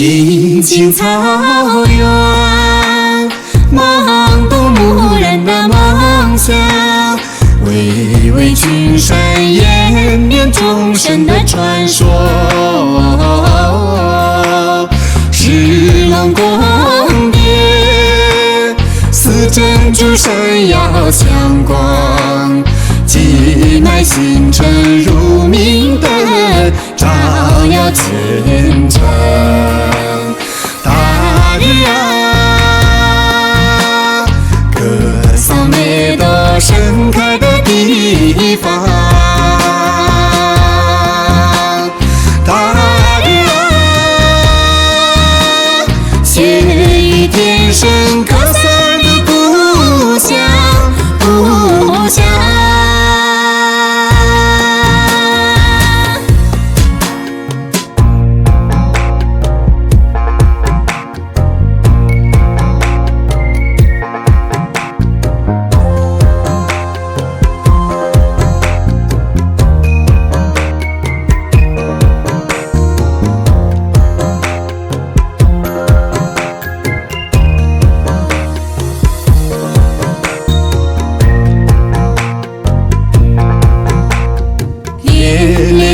青青草原，梦不牧人的梦想，巍巍群山延绵众神的传说。石龙宫殿，似珍珠闪耀强光，几枚星辰如明灯，照耀前程。大日啊，歌颂每朵盛开的地方。大日啊，血雨天生歌颂的故乡，故乡。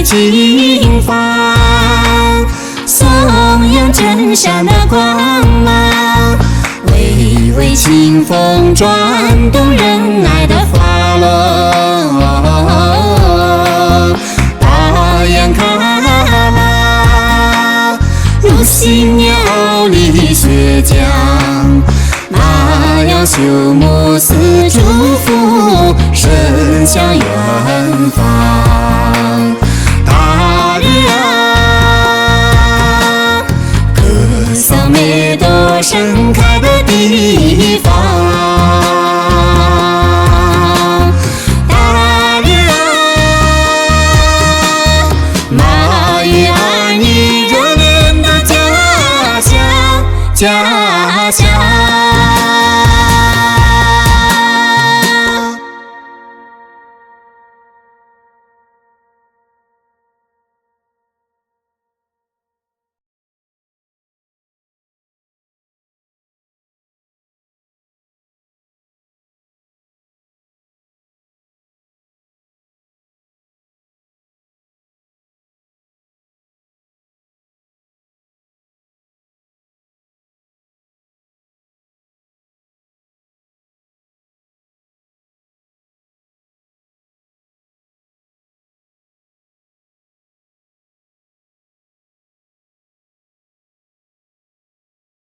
金ฟ้颂扬真善的光芒，巍巍清风转动人爱的花轮。大雁喀拉如新年傲立血浆，那样朽木似祝福伸向远方。大日啊，歌颂每朵盛开的地方。大日啊，马与儿女热恋的家乡，家乡。